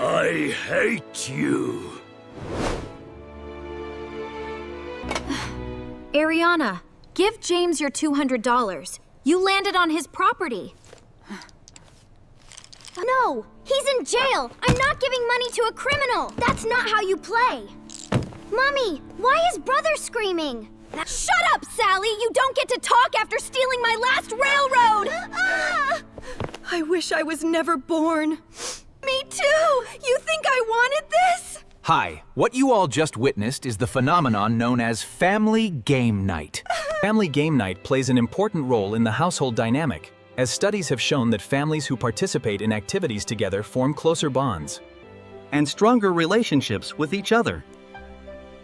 I hate you. Ariana, give James your $200. You landed on his property. No, he's in jail. I'm not giving money to a criminal. That's not how you play. Mommy, why is brother screaming? Shut up, Sally! You don't get to talk after stealing my last railroad! I wish I was never born. Me too! You think I wanted this? Hi, what you all just witnessed is the phenomenon known as family game night. Family game night plays an important role in the household dynamic, as studies have shown that families who participate in activities together form closer bonds and stronger relationships with each other.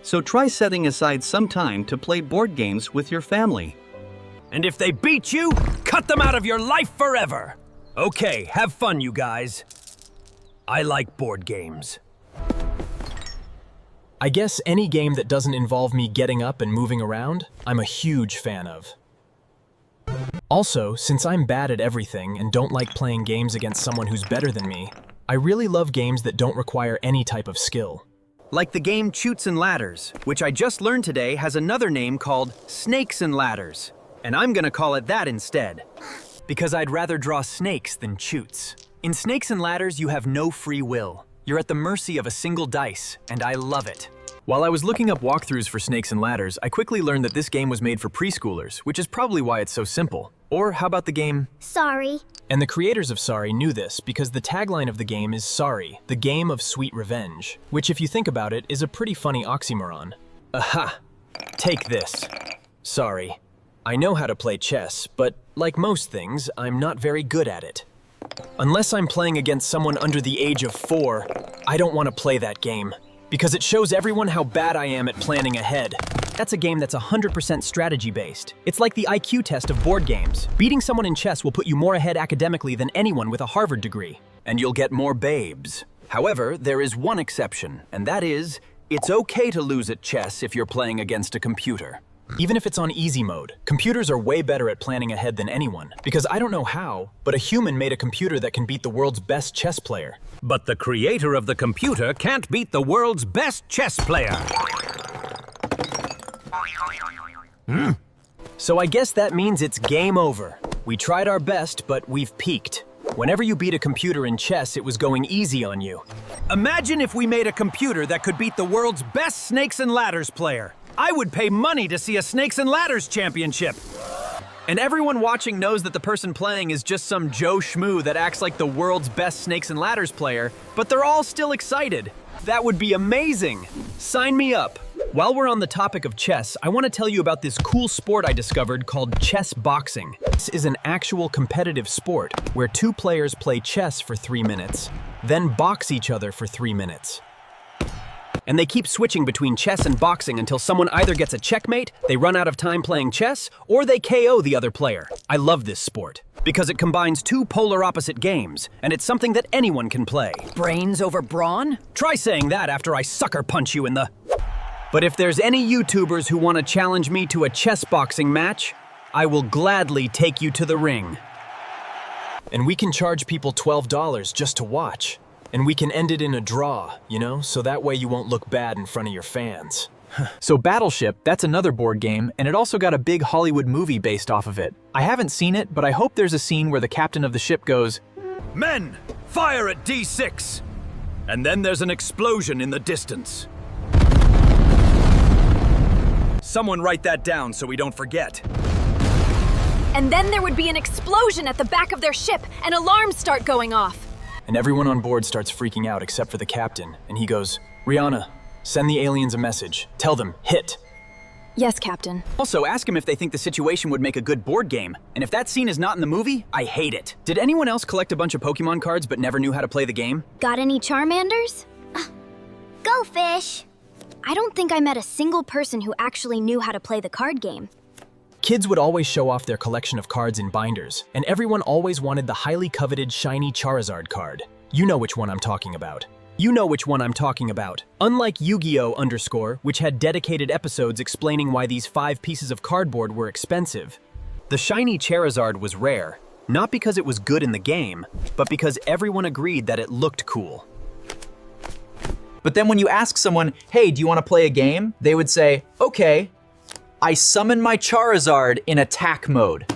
So try setting aside some time to play board games with your family. And if they beat you, cut them out of your life forever. Okay, have fun, you guys. I like board games. I guess any game that doesn't involve me getting up and moving around, I'm a huge fan of. Also, since I'm bad at everything and don't like playing games against someone who's better than me, I really love games that don't require any type of skill. Like the game Chutes and Ladders, which I just learned today has another name called Snakes and Ladders. And I'm gonna call it that instead, because I'd rather draw snakes than chutes. In Snakes and Ladders, you have no free will. You're at the mercy of a single dice, and I love it. While I was looking up walkthroughs for Snakes and Ladders, I quickly learned that this game was made for preschoolers, which is probably why it's so simple. Or how about the game Sorry. And the creators of Sorry knew this because the tagline of the game is Sorry, the game of sweet revenge, which if you think about it is a pretty funny oxymoron. Aha! Take this. Sorry. I know how to play chess, but like most things, I'm not very good at it. Unless I'm playing against someone under the age of 4, I don't want to play that game, because it shows everyone how bad I am at planning ahead. That's a game that's 100% strategy-based. It's like the IQ test of board games. Beating someone in chess will put you more ahead academically than anyone with a Harvard degree. And you'll get more babes. However, there is one exception, and that is, it's okay to lose at chess if you're playing against a computer. Even if it's on easy mode, computers are way better at planning ahead than anyone. Because I don't know how, but a human made a computer that can beat the world's best chess player. But the creator of the computer can't beat the world's best chess player. So I guess that means it's game over. We tried our best, but we've peaked. Whenever you beat a computer in chess, it was going easy on you. Imagine if we made a computer that could beat the world's best Snakes and Ladders player. I would pay money to see a Snakes and Ladders championship. And everyone watching knows that the person playing is just some Joe Schmoo that acts like the world's best Snakes and Ladders player, but they're all still excited. That would be amazing. Sign me up. While we're on the topic of chess, I want to tell you about this cool sport I discovered called chess boxing. This is an actual competitive sport where 2 players play chess for 3 minutes, then box each other for 3 minutes. And they keep switching between chess and boxing until someone either gets a checkmate, they run out of time playing chess, or they KO the other player. I love this sport because it combines 2 polar opposite games, and it's something that anyone can play. Brains over brawn? Try saying that after I sucker punch you in the... But if there's any YouTubers who want to challenge me to a chess boxing match, I will gladly take you to the ring. And we can charge people $12 just to watch. And we can end it in a draw, you know, so that way you won't look bad in front of your fans. So Battleship, that's another board game, and it also got a big Hollywood movie based off of it. I haven't seen it, but I hope there's a scene where the captain of the ship goes, Men, fire at D6. And then there's an explosion in the distance. Someone write that down so we don't forget. And then there would be an explosion at the back of their ship and alarms start going off. And everyone on board starts freaking out except for the captain, and he goes, Rihanna, send the aliens a message. Tell them, hit. Yes, Captain. Also, ask him if they think the situation would make a good board game. And if that scene is not in the movie, I hate it. Did anyone else collect a bunch of Pokemon cards but never knew how to play the game? Got any Charmanders? Go, fish! I don't think I met a single person who actually knew how to play the card game. Kids would always show off their collection of cards in binders, and everyone always wanted the highly coveted shiny Charizard card. You know which one I'm talking about. Unlike Yu-Gi-Oh! Which had dedicated episodes explaining why these 5 pieces of cardboard were expensive. The shiny Charizard was rare, not because it was good in the game, but because everyone agreed that it looked cool. But then when you ask someone, hey, do you want to play a game? They would say, okay. I summon my Charizard in attack mode.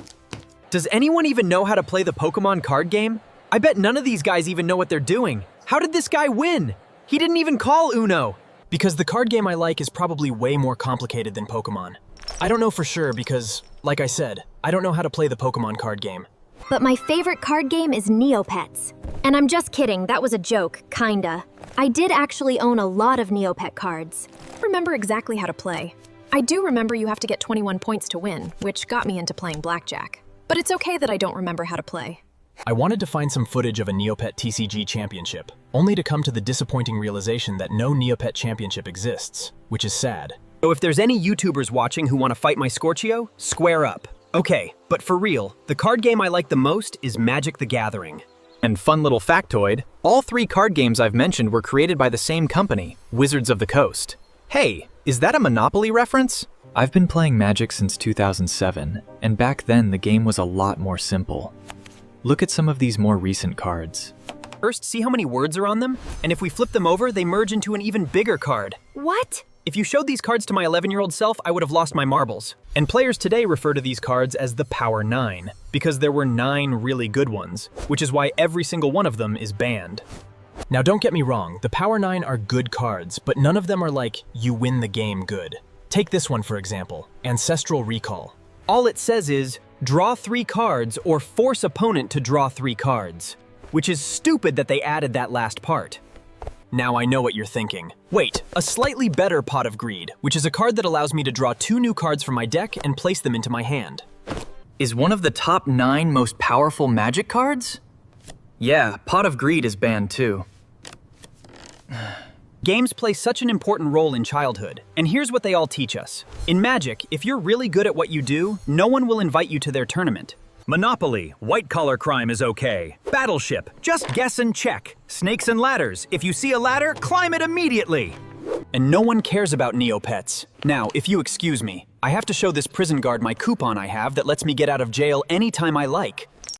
Does anyone even know how to play the Pokemon card game? I bet none of these guys even know what they're doing. How did this guy win? He didn't even call Uno. Because the card game I like is probably way more complicated than Pokemon. I don't know for sure because, like I said, I don't know how to play the Pokemon card game. But my favorite card game is Neopets. And I'm just kidding, that was a joke, kinda. I did actually own a lot of Neopet cards. Remember exactly how to play. I do remember you have to get 21 points to win, which got me into playing blackjack. But it's okay that I don't remember how to play. I wanted to find some footage of a Neopet TCG championship, only to come to the disappointing realization that no Neopet championship exists, which is sad. So if there's any YouTubers watching who want to fight my Scorchio, square up. Okay, but for real, the card game I like the most is Magic the Gathering. And fun little factoid, all 3 card games I've mentioned were created by the same company, Wizards of the Coast. Hey, is that a Monopoly reference? I've been playing Magic since 2007, and back then the game was a lot more simple. Look at some of these more recent cards. First, see how many words are on them? And if we flip them over, they merge into an even bigger card. What? If you showed these cards to my 11-year-old self, I would have lost my marbles. And players today refer to these cards as the Power 9, because there were 9 really good ones, which is why every single one of them is banned. Now don't get me wrong, the Power 9 are good cards, but none of them are like, you win the game good. Take this one for example, Ancestral Recall. All it says is, draw 3 cards or force opponent to draw 3 cards, which is stupid that they added that last part. Now I know what you're thinking. Wait, a slightly better Pot of Greed, which is a card that allows me to draw 2 new cards from my deck and place them into my hand. Is one of the top 9 most powerful Magic cards? Yeah, Pot of Greed is banned too. Games play such an important role in childhood, and here's what they all teach us. In Magic, if you're really good at what you do, no one will invite you to their tournament. Monopoly, white-collar crime is okay. Battleship, just guess and check. Snakes and ladders, if you see a ladder, climb it immediately. And no one cares about Neopets. Now, if you excuse me, I have to show this prison guard my coupon I have that lets me get out of jail anytime I like.